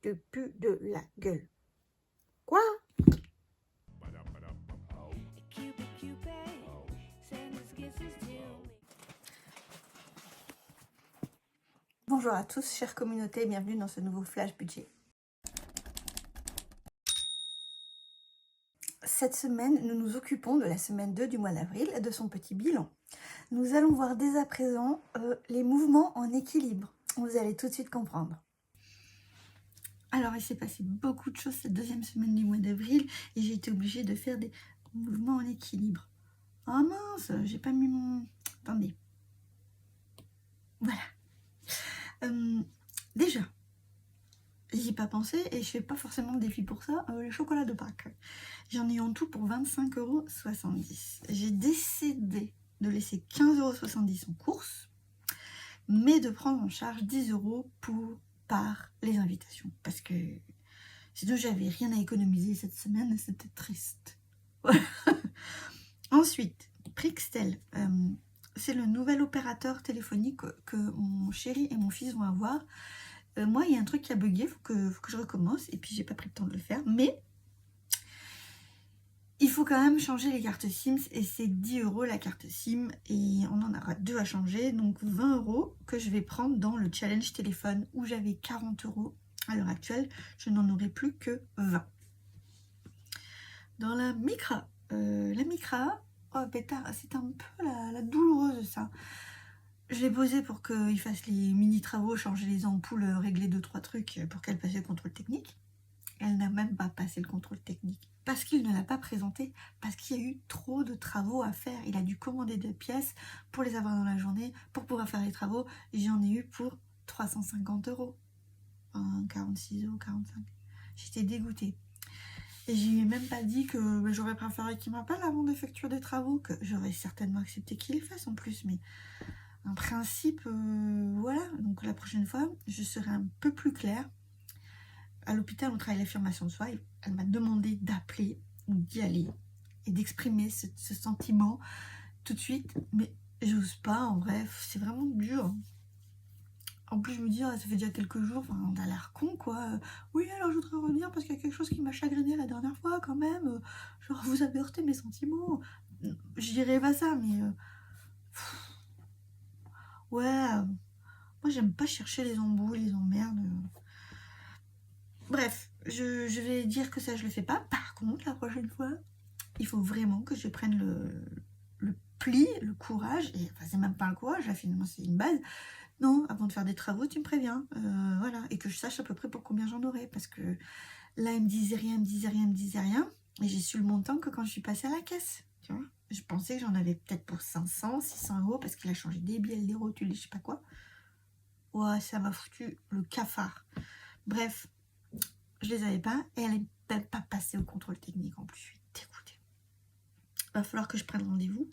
te pue de la gueule. Quoi? Bonjour à tous, chère communauté, bienvenue dans ce nouveau Flash Budget. Cette semaine, nous nous occupons de la semaine 2 du mois d'avril et de son petit bilan. Nous allons voir dès à présent les mouvements en équilibre. Vous allez tout de suite comprendre. Alors, il s'est passé beaucoup de choses cette deuxième semaine du mois d'avril et j'ai été obligée de faire des mouvements en équilibre. Oh mince, j'ai pas mis mon... Attendez. Voilà. Déjà, j'y ai pas pensé et je fais pas forcément de défi pour ça. Les chocolats de Pâques. J'en ai en tout pour 25,70 €. J'ai décidé de laisser 15,70 € en course, mais de prendre en charge 10 € par les invitations. Parce que sinon, j'avais rien à économiser cette semaine et c'était triste. Ensuite, Prixtel. C'est le nouvel opérateur téléphonique que mon chéri et mon fils vont avoir. Moi, il y a un truc qui a bugué, faut que je recommence. Et puis, j'ai pas pris le temps de le faire. Mais il faut quand même changer les cartes SIM. Et c'est 10 € la carte SIM. Et on en aura 2 à changer. Donc, 20 € que je vais prendre dans le challenge téléphone où j'avais 40 € à l'heure actuelle. Je n'en aurai plus que 20. Dans la Micra. Oh pétard, c'est un peu la douloureuse ça. Je l'ai posée pour qu'il fasse les mini travaux, changer les ampoules, régler 2-3 trucs pour qu'elle passe le contrôle technique. Elle n'a même pas passé le contrôle technique. Parce qu'il ne l'a pas présenté, parce qu'il y a eu trop de travaux à faire. Il a dû commander des pièces pour les avoir dans la journée, pour pouvoir faire les travaux. J'en ai eu pour 350 €. 46 €, 45 €. J'étais dégoûtée. Et je lui ai même pas dit que j'aurais préféré qu'il m'appelle avant d'effectuer des travaux, que j'aurais certainement accepté qu'il les fasse en plus, mais en principe, voilà. Donc la prochaine fois, je serai un peu plus claire. À l'hôpital, on travaille l'affirmation de soi. Elle m'a demandé d'appeler ou d'y aller et d'exprimer ce sentiment tout de suite, mais j'ose pas, en bref, c'est vraiment dur. En plus, je me dis, ça fait déjà quelques jours, on a l'air con, quoi. Oui, alors je voudrais revenir parce qu'il y a quelque chose qui m'a chagriné la dernière fois, quand même. Genre, vous avez heurté mes sentiments. Je dirais pas ça, mais... ouais, moi, j'aime pas chercher les embrouilles, les emmerdes. Bref, je vais dire que ça, je le fais pas. Par contre, la prochaine fois, il faut vraiment que je prenne le pli, le courage. Et enfin, c'est même pas un courage, là, finalement, c'est une base. Non, avant de faire des travaux, tu me préviens. Voilà, et que je sache à peu près pour combien j'en aurai. Parce que là, il me disait rien. Et j'ai su le montant que quand je suis passée à la caisse. Tu vois, je pensais que j'en avais peut-être pour 500, 600 € parce qu'il a changé des billets, des rotules, je sais pas quoi. Ouais, ça m'a foutu le cafard. Bref, je les avais pas. Et elle n'est même pas passée au contrôle technique en plus. Je suis dégoûtée. Va falloir que je prenne rendez-vous.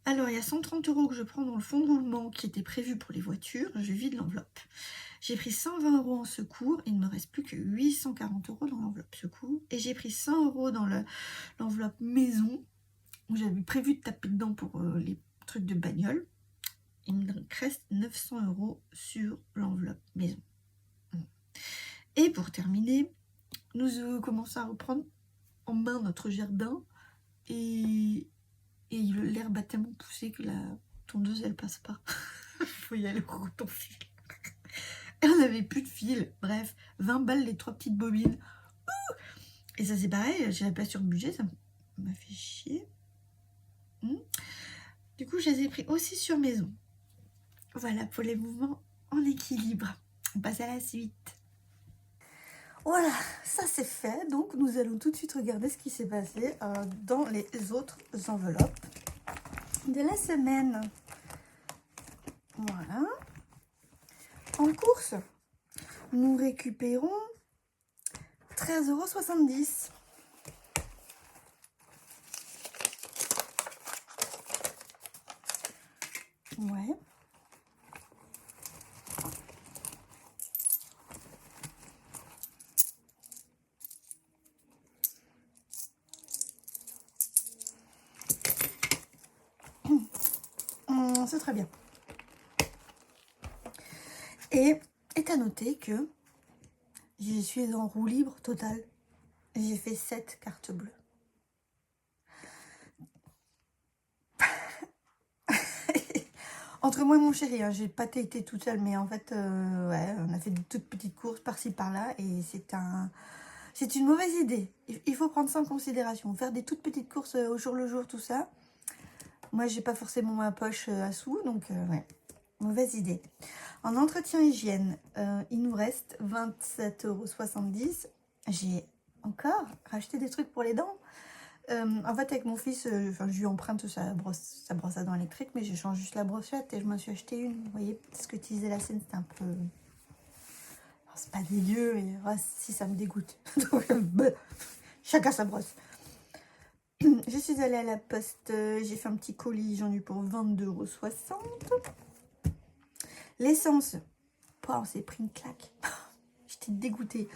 Alors, il y a 130 € que je prends dans le fonds de roulement qui était prévu pour les voitures. Je vide l'enveloppe. J'ai pris 120 € en secours. Il ne me reste plus que 840 € dans l'enveloppe secours. Et j'ai pris 100 € dans l'enveloppe maison, où j'avais prévu de taper dedans pour les trucs de bagnole. Il me reste 900 € sur l'enveloppe maison. Et pour terminer, nous commençons à reprendre en main notre jardin. Et l'herbe a tellement poussé que la tondeuse, elle passe pas. Il faut y aller au ton fil. Et on n'avait plus de fil. Bref, 20 balles les 3 petites bobines. Et ça, c'est pareil, j'avais pas sur le budget, ça m'a fait chier. Du coup, je les ai pris aussi sur maison. Voilà pour les mouvements en équilibre. On passe à la suite. Voilà, ça c'est fait. Donc, nous allons tout de suite regarder ce qui s'est passé dans les autres enveloppes de la semaine. Voilà. En course, nous récupérons 13,70 €. Ouais. C'est très bien. Et est à noter que Je suis en roue libre totale. J'ai fait 7 cartes bleues. Entre moi et mon chéri, hein, j'ai pas été toute seule, mais en fait, ouais, on a fait de toutes petites courses par-ci par-là, et c'est une mauvaise idée. Il faut prendre ça en considération. Faire des toutes petites courses au jour le jour, tout ça. Moi, j'ai pas forcément ma poche à sous, donc ouais, mauvaise idée. En entretien hygiène, il nous reste 27,70 €. J'ai encore racheté des trucs pour les dents. En fait, avec mon fils, je lui emprunte sa brosse à dents électrique, mais je change juste la brochette et je m'en suis acheté une. Vous voyez, ce que disait la scène, c'est un peu... Oh, c'est pas dégueu, mais oh, si, ça me dégoûte. Donc, chacun sa brosse. Je suis allée à la poste, j'ai fait un petit colis, j'en ai eu pour 22,60 €. L'essence, on s'est pris une claque. J'étais dégoûtée.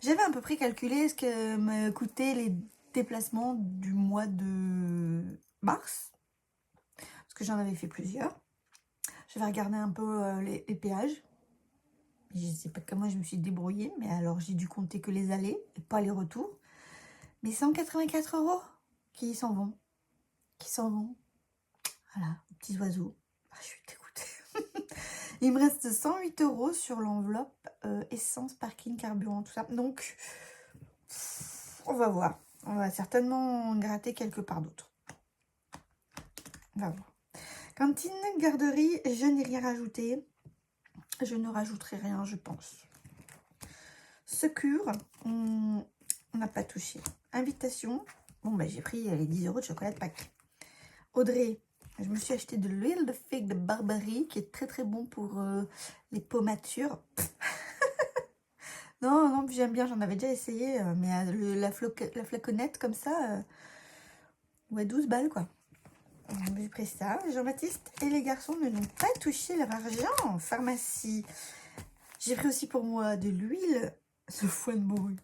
J'avais à peu près calculé ce que me coûtaient les déplacements du mois de mars, parce que j'en avais fait plusieurs. J'avais regardé un peu les péages. Je ne sais pas comment je me suis débrouillée, mais alors j'ai dû compter que les allées et pas les retours. Mais 184 € qui s'en vont. Voilà, petits oiseaux. Ah, je suis dégoûtée. Il me reste 108 € sur l'enveloppe essence, parking, carburant, tout ça. Donc, on va voir. On va certainement gratter quelque part d'autre. On va voir. Cantine, garderie, je n'ai rien rajouté. Je ne rajouterai rien, je pense. Secure, on n'a pas touché. Invitation, bon, bah, j'ai pris les 10 € de chocolat de Pâques. Audrey, je me suis acheté de l'huile de figue de Barbarie, qui est très très bon pour les pommatures. non, j'aime bien, j'en avais déjà essayé, mais la flaconnette comme ça, ouais, 12 balles quoi. J'ai pris ça. Jean-Baptiste et les garçons ne n'ont pas touché leur argent en pharmacie. J'ai pris aussi pour moi de l'huile, ce foie de morue,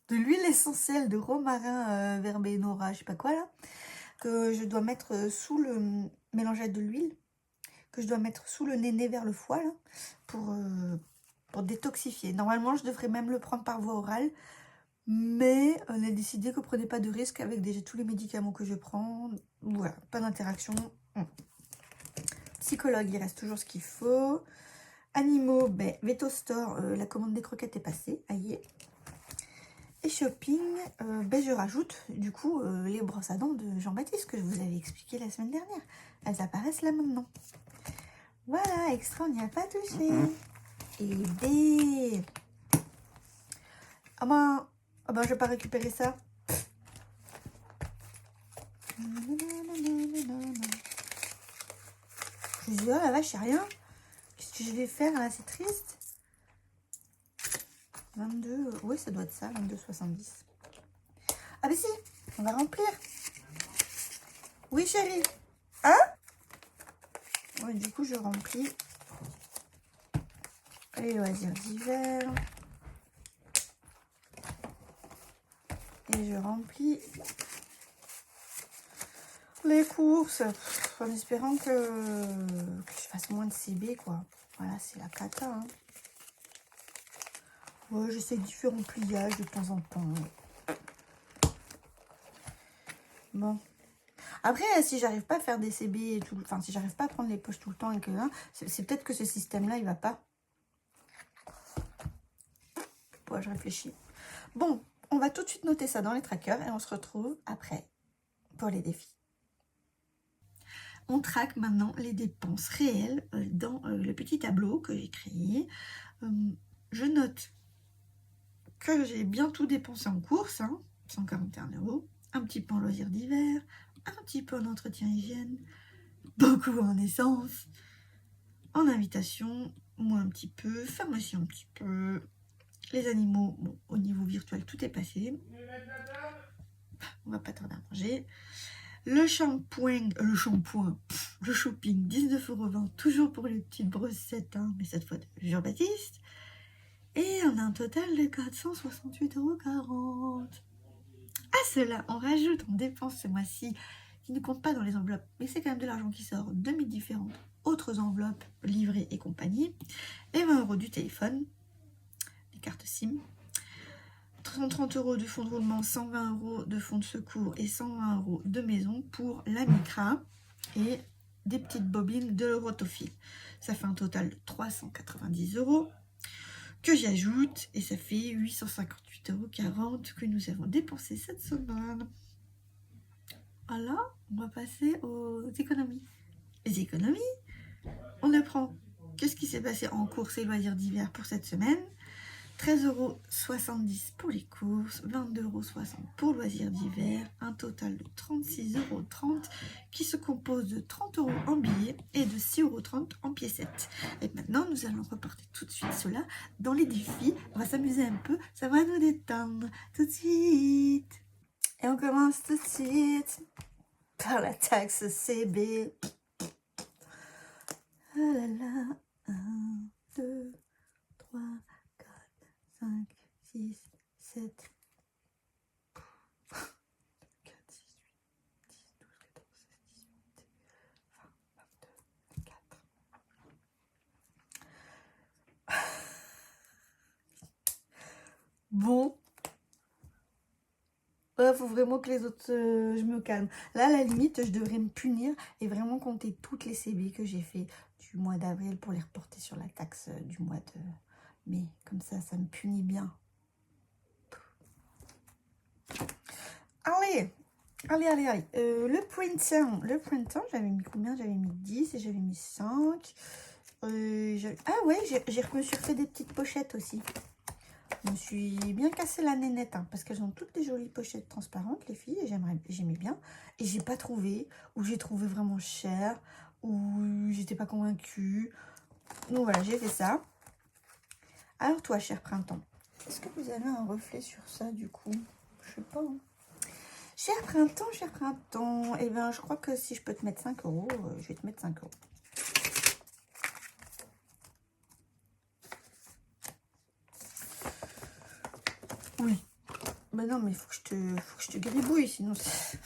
de l'huile essentielle de romarin verbena, je sais pas quoi là, que je dois mettre sous le mélangeage de l'huile, que je dois mettre sous le nez vers le foie là, pour détoxifier. Normalement, je devrais même le prendre par voie orale, mais on a décidé qu'on ne prenait pas de risque avec déjà tous les médicaments que je prends. Voilà, pas d'interaction. Psychologue, il reste toujours ce qu'il faut. Animaux, ben, Veto Store, la commande des croquettes est passée. Aïe. Et shopping, ben, je rajoute du coup les brosses à dents de Jean-Baptiste que je vous avais expliqué la semaine dernière. Elles apparaissent là maintenant. Voilà, extra, on n'y a pas touché. Et B. Ah ben, je vais pas récupérer ça. Je me dis, oh la vache, c'est rien. Qu'est-ce que je vais faire là, c'est triste. 22, oui, ça doit être ça, 22,70. Ah ben si, on va remplir. Oui, chérie. Hein? Ouais, du coup, je remplis les loisirs d'hiver. Et je remplis les courses. En espérant que je fasse moins de CB, quoi. Voilà, c'est la cata, hein. Ouais, j'essaie différents pliages de temps en temps. Bon. Après, si j'arrive pas à faire des CB et tout, enfin, si j'arrive pas à prendre les poches tout le temps et que là, c'est peut-être que ce système-là, il va pas. Ouais, je réfléchis. Bon, on va tout de suite noter ça dans les trackers et on se retrouve après pour les défis. On traque maintenant les dépenses réelles dans le petit tableau que j'ai créé. Je note que j'ai bien tout dépensé en course, hein, 141 €, un petit peu en loisirs d'hiver, un petit peu en entretien hygiène, beaucoup en essence, en invitation, moi un petit peu, pharmacie un petit peu, les animaux, bon, au niveau virtuel tout est passé, on va pas tarder à manger. Le shopping, 19,20 €, toujours pour les petites brossettes, hein, mais cette fois de Jean-Baptiste. Et on a un total de 468,40 €. À cela, on rajoute, on dépense ce mois-ci, qui ne compte pas dans les enveloppes, mais c'est quand même de l'argent qui sort de mes différentes autres enveloppes, livrées et compagnie. Les 20 € du téléphone, les carte SIM. 130 € de fonds de roulement, 120 € de fonds de secours et 120 € de maison pour la Micra et des petites bobines de l'Eurotophile. Ça fait un total de 390 € que j'ajoute et ça fait 858,40 € que nous avons dépensé cette semaine. Voilà, on va passer aux économies. Les économies, on apprend qu'est-ce qui s'est passé en courses et loisirs d'hiver pour cette semaine. 13,70 € pour les courses, 22,60 € pour loisirs d'hiver, un total de 36,30 € qui se compose de 30 € en billets et de 6,30 € en piécettes. Et maintenant, nous allons reporter tout de suite cela dans les défis. On va s'amuser un peu, ça va nous détendre tout de suite. Et on commence tout de suite par la taxe CB. Ah là là, 1, 2, 3, 4, 5, 6, 7, 4, 6, 8, 10, 12, 14, 16, 18, 20, 22, 24. Bon. Il faut vraiment que les autres, je me calme. Là, à la limite, je devrais me punir et vraiment compter toutes les CB que j'ai fait du mois d'avril pour les reporter sur la taxe du mois de mai. Comme ça me punit bien. Allez. Le printemps, j'avais mis combien? J'avais mis 10 et j'avais mis 5. Ah ouais, je me suis refait des petites pochettes aussi. Je me suis bien cassé la nénette, hein, parce qu'elles ont toutes des jolies pochettes transparentes, les filles, et j'aimais bien. Et j'ai pas trouvé, ou j'ai trouvé vraiment cher, ou j'étais pas convaincue. Donc voilà, j'ai fait ça. Alors toi, cher printemps, est-ce que vous avez un reflet sur ça, du coup? Je sais pas. Hein. Cher printemps, eh bien, je crois que si je peux te mettre 5 €, je vais te mettre 5 €. Oui. Ben non, mais il faut que je te gribouille, sinon c'est...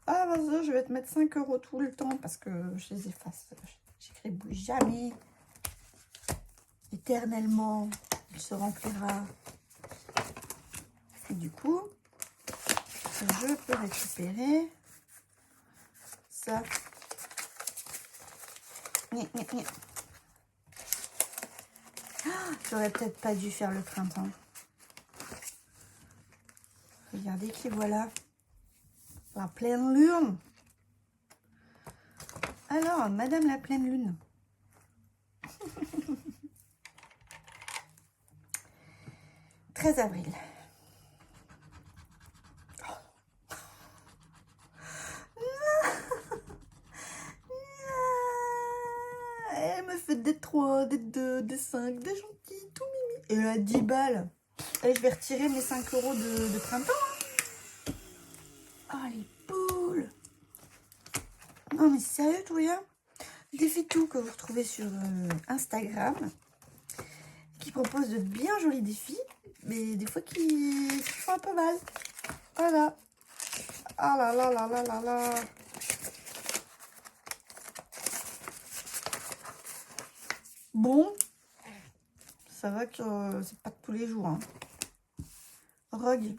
Ah, vas-y, je vais te mettre 5 € tout le temps parce que je les efface. Je gribouille jamais. Éternellement, il se remplira. Et du coup, je peux récupérer ça. J'aurais peut-être pas dû faire le printemps. Regardez qui voilà. La pleine lune. Alors, Madame la pleine lune. 13 avril. Elle me fait des 3, des 2, des 5, des gentils, tout mimi. Et elle a 10 balles. Et je vais retirer mes 5 € de printemps. Oh, les poules. Non, mais sérieux, tout rien. Défi tout que vous retrouvez sur Instagram. Qui propose de bien jolis défis. Mais des fois qui font un peu mal. Voilà. Ah là là là là là là. Bon. Ça va que c'est pas tous les jours. Hein. Rogue.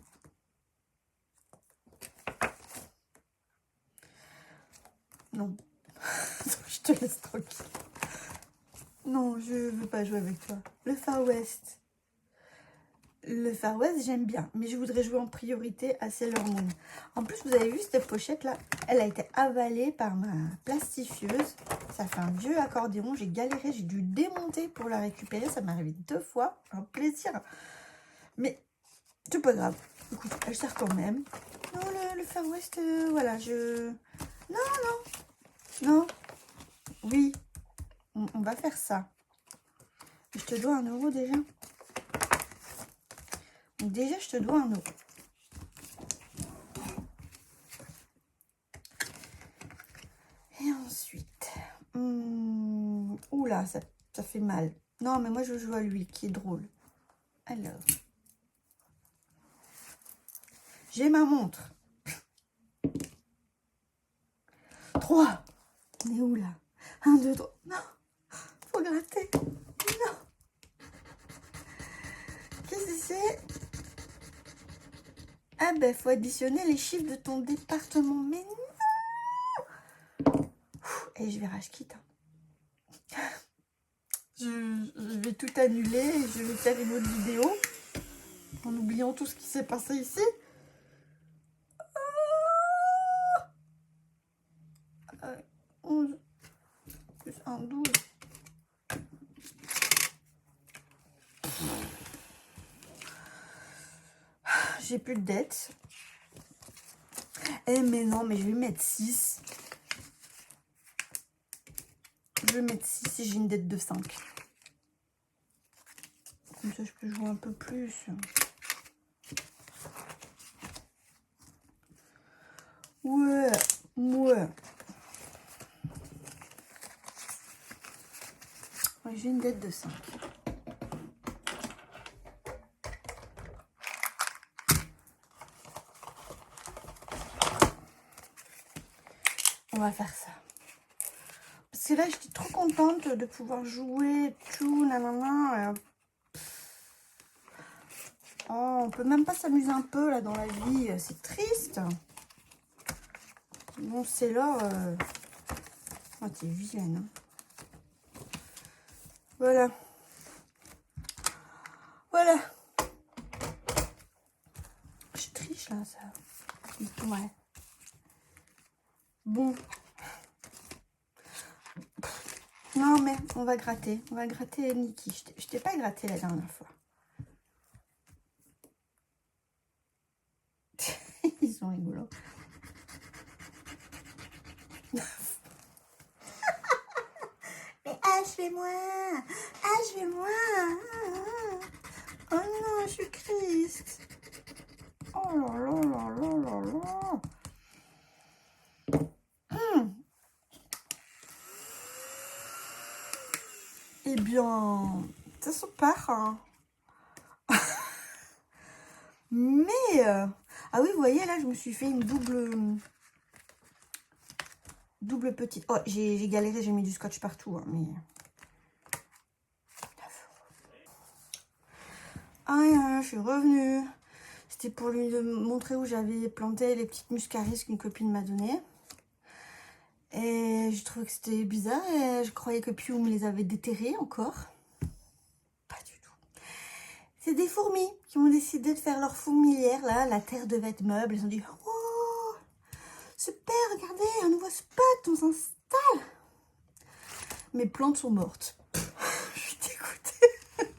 Non. Je te laisse tranquille. Non, je veux pas jouer avec toi. Le Far West. Le Far West, j'aime bien. Mais je voudrais jouer en priorité à Sailor Moon. En plus, vous avez vu cette pochette-là? Elle a été avalée par ma plastifieuse. Ça fait un vieux accordéon. J'ai galéré, j'ai dû démonter pour la récupérer. Ça m'est arrivé 2 fois. Un plaisir. Mais c'est pas grave. Écoute, elle sert quand même. Non, le Far West, voilà, je... Non. Oui. On va faire ça. Je te dois 1 € déjà. Donc déjà, je te dois 1 €. Et ensuite... oula, ça fait mal. Non, mais moi, je joue à lui, qui est drôle. Alors... J'ai ma montre. 3. On est où, là? 1, 2, 3. Non. Faut gratter. Non. c'est... Ah ben, faut additionner les chiffres de ton département. Mais non. Et je vais rage quitte. Je vais tout annuler et je vais faire une autre vidéo. En oubliant tout ce qui s'est passé ici. 11 plus 1, 12. J'ai plus de dettes. Eh mais non, mais je vais mettre 6. Je vais mettre 6 et j'ai une dette de 5. Comme ça, je peux jouer un peu plus. Ouais, ouais. Ouais, j'ai une dette de 5. On va faire ça. Parce que là, j'étais trop contente de pouvoir jouer, tout, nanana. Oh, on peut même pas s'amuser un peu, là, dans la vie. C'est triste. Bon, c'est là... Oh, t'es vilaine. Hein. Voilà. Voilà. Je triche, là, ça. Ouais. Bon. Non, mais on va gratter. On va gratter Nikki. Je t'ai pas gratté la dernière fois. Ils sont rigolos. Mais achevez-moi. Achevez-moi. Oh non, je suis triste. Oh là là là là là là. Eh bien, ça se part. Hein. Mais, ah oui, vous voyez, là, je me suis fait une double petite... Oh, j'ai galéré, j'ai mis du scotch partout, hein, mais... Ah, je suis revenue. C'était pour lui montrer où j'avais planté les petites muscaris qu'une copine m'a données. Et je trouvais que c'était bizarre et je croyais que Piou me les avait déterrées encore. Pas du tout. C'est des fourmis qui ont décidé de faire leur fourmilière, là. La terre devait être meuble. Ils ont dit, oh, super, regardez, un nouveau spot, on s'installe. Mes plantes sont mortes. Je suis dégoûtée.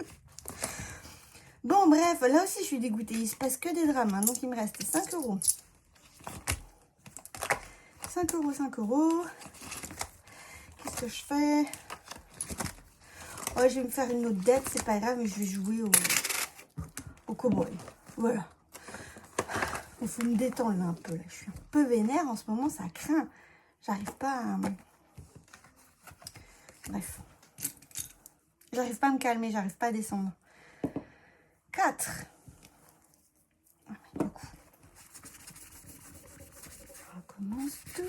Bon, bref, là aussi, je suis dégoûtée. Il se passe que des drames, hein, donc il me reste 5 €. 5 €, 5 €. Qu'est-ce que je fais? Oh, je vais me faire une autre dette, c'est pas grave, mais je vais jouer au cow-boy. Voilà. Il faut me détendre là un peu. Là. Je suis un peu vénère en ce moment, ça craint. J'arrive pas à... Bref. J'arrive pas à me calmer, j'arrive pas à descendre. 4. Ah, du coup. Je recommence tout.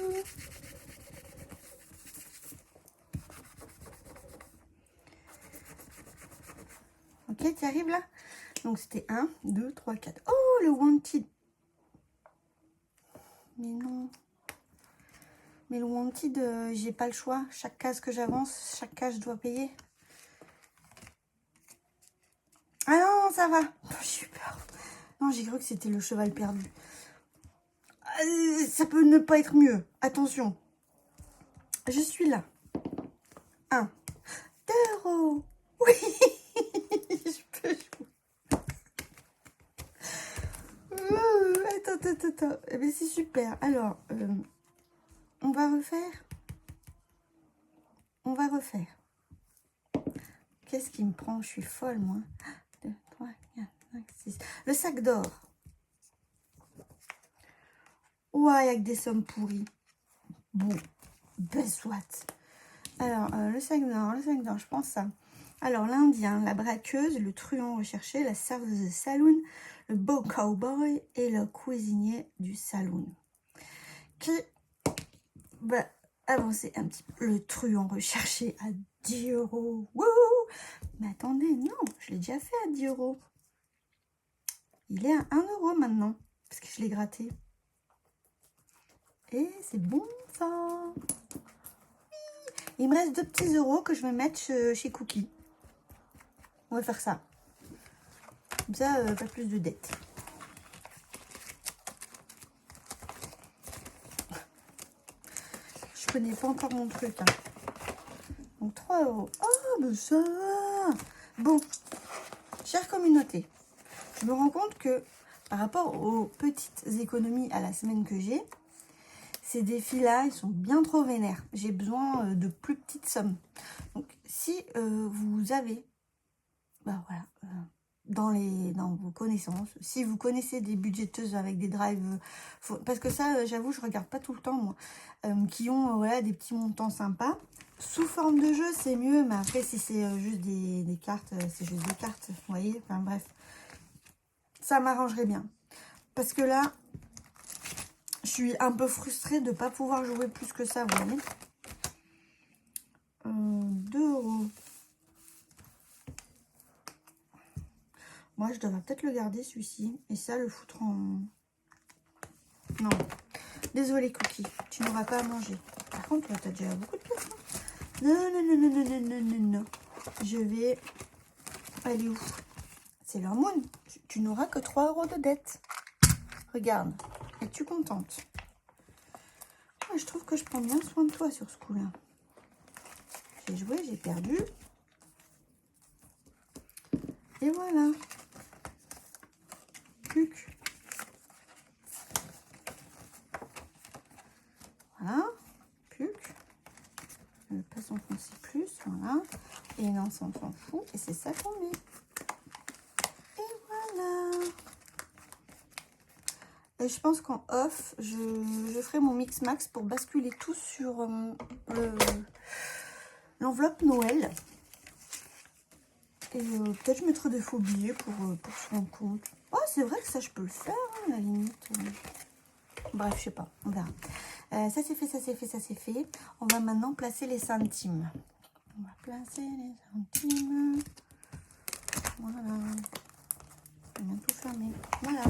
Ok, tu arrives là? Donc c'était 1, 2, 3, 4. Oh, le wanted. Mais non. Mais le wanted, j'ai pas le choix. Chaque case que j'avance, chaque case, je dois payer. Ah non, ça va. Oh, j'ai eu peur. Non, j'ai cru que c'était le cheval perdu. Ça peut ne pas être mieux. Attention. Je suis là. 1, 2 €. Oui. Je peux jouer. Attends. Eh bien, c'est super. Alors, on va refaire. On va refaire. Qu'est-ce qui me prend? Je suis folle, moi. 2, 3, 4, 5, 6. Le sac d'or. Ouais, avec des sommes pourries. Bon, ben soit. Alors, le sac d'or, je pense ça. Alors, l'Indien, la braqueuse, le truand recherché, la serveuse de saloon, le beau cowboy et le cuisinier du saloon. Qui va avancer un petit peu. Le truand recherché à 10 €. Wouh! Mais attendez, non, je l'ai déjà fait à 10 €. Il est à 1 € maintenant, parce que je l'ai gratté. Et c'est bon ça. Il me reste 2 petits euros que je vais mettre chez Cookie. On va faire ça. Comme ça, pas plus de dettes. Je connais pas encore mon truc. Hein. Donc 3 €. Oh, mais ça va. Bon, chère communauté, je me rends compte que par rapport aux petites économies à la semaine que j'ai, ces défis-là, ils sont bien trop vénères. J'ai besoin de plus petites sommes. Donc, si vous avez, bah voilà, dans vos connaissances, si vous connaissez des budgéteuses avec des drives, parce que ça, j'avoue, je regarde pas tout le temps, moi, qui ont voilà, des petits montants sympas. Sous forme de jeu, c'est mieux, mais après, si c'est juste des cartes, c'est juste des cartes, vous voyez, enfin bref. Ça m'arrangerait bien. Parce que là, je suis un peu frustrée de ne pas pouvoir jouer plus que ça, vous voyez. 2 €. Moi, je devrais peut-être le garder, celui-ci. Et ça, le foutre en... Non. Désolée, Cookie. Tu n'auras pas à manger. Par contre, tu as déjà beaucoup de pièces. Hein. Non, non, non, non, non, non, non, non, non. Je vais... aller où? C'est leur moon. Tu n'auras que 3 € de dette. Regarde. Es-tu contente? Moi, je trouve que je prends bien soin de toi sur ce coup-là. J'ai joué, j'ai perdu. Et voilà. Puc. Voilà. Puc. Je ne veux pas s'enfoncer plus. Voilà. Et non, ça on s'en fout. Et c'est ça qu'on met. Et voilà. Et je pense qu'en off, je ferai mon mix max pour basculer tout sur l'enveloppe Noël. Et peut-être je mettrai des faux billets pour se rendre compte. Oh, c'est vrai que ça, je peux le faire, hein, à la limite. Bref, je sais pas, on verra. Ça, c'est fait, ça, c'est fait, ça, c'est fait. On va maintenant placer les centimes. On va placer les centimes. Voilà. Je vais bien tout fermer. Voilà.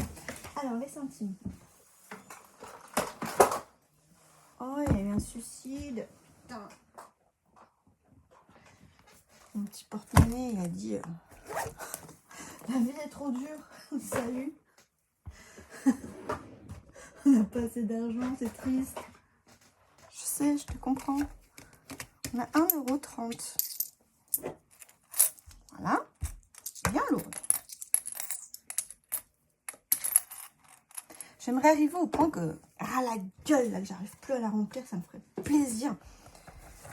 Alors, les centimes. Oh, il y a eu un suicide. Putain. Mon petit porte-monnaie, il a dit la vie est trop dure. Salut. On n'a pas assez d'argent, c'est triste. Je sais, je te comprends. On a 1,30 €. Voilà. Bien lourd. J'aimerais arriver au point que, ah la gueule, là, que j'arrive plus à la remplir, ça me ferait plaisir.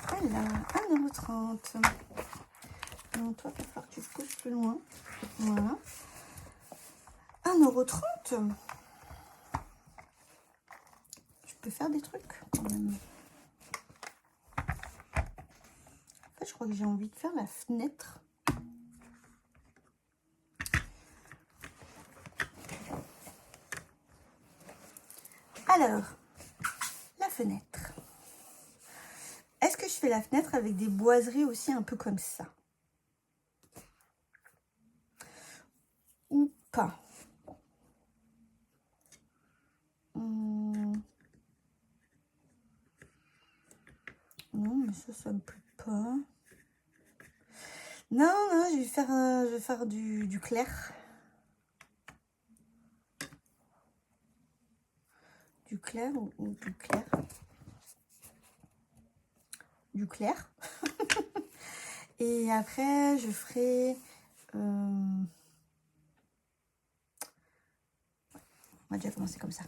Voilà, 1,30 €. Non, toi, il va falloir que tu pousses plus loin. Voilà. 1,30 €. Je peux faire des trucs quand même. En fait, je crois que j'ai envie de faire la fenêtre. Alors, la fenêtre. Est-ce que je fais la fenêtre avec des boiseries aussi un peu comme ça? Ou pas? Non, mais ça me plaît pas. Non, non, je vais faire du clair. Du clair ou du clair? Du clair. Et après, je ferai... on va déjà commencer comme ça.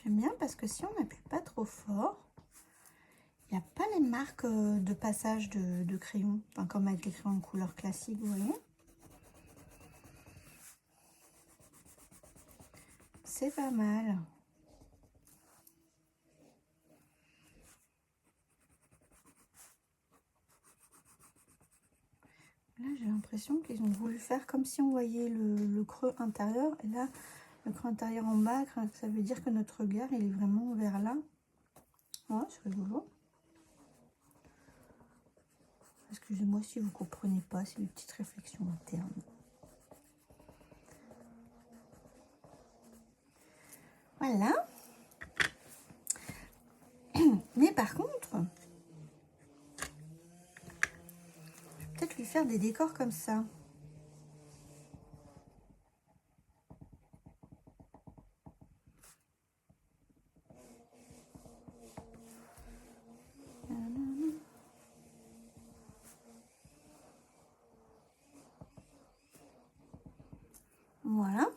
J'aime bien parce que si on n'appuie pas trop fort, il n'y a pas les marques de passage de crayon, enfin, comme avec les crayons de couleur classique, vous voyez. C'est pas mal. Là, j'ai l'impression qu'ils ont voulu faire comme si on voyait le creux intérieur. Et là, le creux intérieur en bas, ça veut dire que notre regard, il est vraiment vers là. Ouais, c'est rigolo. Excusez-moi si vous ne comprenez pas, c'est une petite réflexion interne. Voilà. Mais par contre, je vais peut-être lui faire des décors comme ça. Voilà.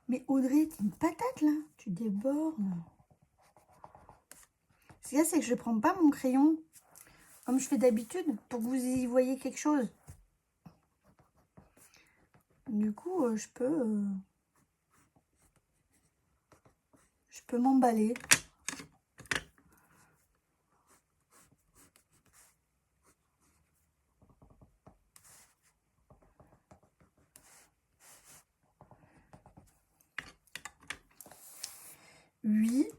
Mais Audrey, t'es une patate là, tu débordes. Ce qu'il y a, c'est que je prends pas mon crayon comme je fais d'habitude pour que vous y voyez quelque chose. Du coup, je peux m'emballer. Oui.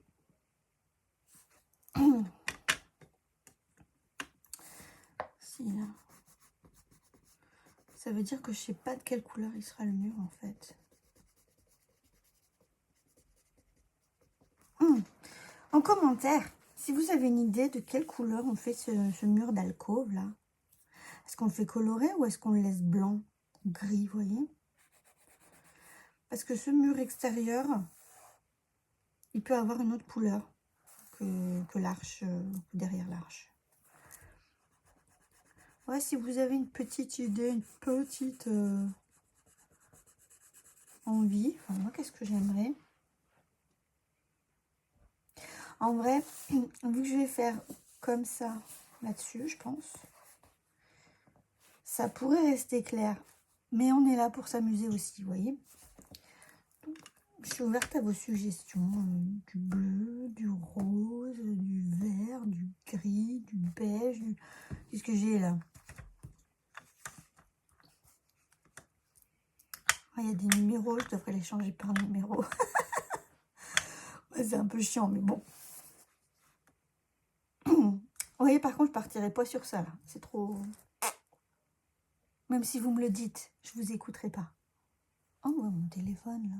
Si, là. Ça veut dire que je sais pas de quelle couleur il sera le mur en fait. En commentaire, si vous avez une idée de quelle couleur on fait ce mur d'alcôve là. Est-ce qu'on le fait coloré ou est-ce qu'on le laisse blanc ou gris, vous voyez? Parce que ce mur extérieur, il peut avoir une autre couleur que l'arche, derrière l'arche. Ouais, si vous avez une petite idée, une petite envie, enfin, moi, qu'est-ce que j'aimerais? En vrai, vu que je vais faire comme ça là-dessus, je pense, ça pourrait rester clair. Mais on est là pour s'amuser aussi, vous voyez? Je suis ouverte à vos suggestions. Du bleu, du rose, du vert, du gris, du beige. Qu'est-ce que j'ai là? Il y a des numéros, je devrais les changer par numéro. Ouais, c'est un peu chiant, mais bon. Vous voyez, par contre, je partirai pas sur ça, là. C'est trop... Même si vous me le dites, je vous écouterai pas. Oh, mon téléphone, là.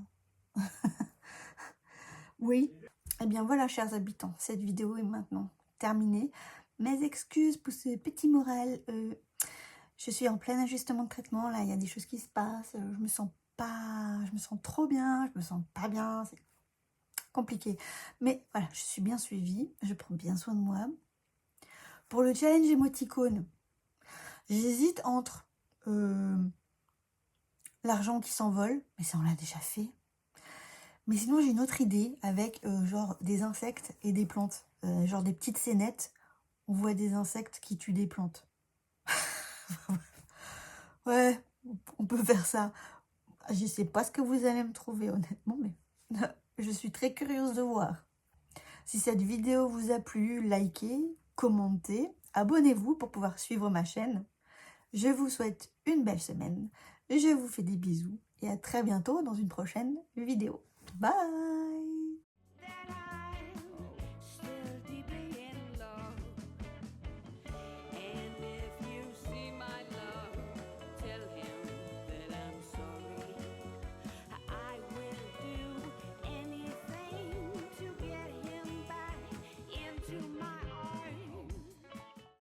Oui. Eh bien, voilà, chers habitants, cette vidéo est maintenant terminée. Mes excuses pour ce petit moral. Je suis en plein ajustement de traitement, là. Il y a des choses qui se passent. Je me sens trop bien, je me sens pas bien. C'est compliqué. Mais voilà, je suis bien suivie. Je prends bien soin de moi. Pour le challenge émoticône, j'hésite entre l'argent qui s'envole, mais ça on l'a déjà fait. Mais sinon j'ai une autre idée avec genre des insectes et des plantes. Genre des petites scénettes, on voit des insectes qui tuent des plantes. Ouais, on peut faire ça. Je sais pas ce que vous allez me trouver honnêtement, mais je suis très curieuse de voir. Si cette vidéo vous a plu, likez, commentez, abonnez-vous pour pouvoir suivre ma chaîne. Je vous souhaite une belle semaine. Je vous fais des bisous et à très bientôt dans une prochaine vidéo. Bye!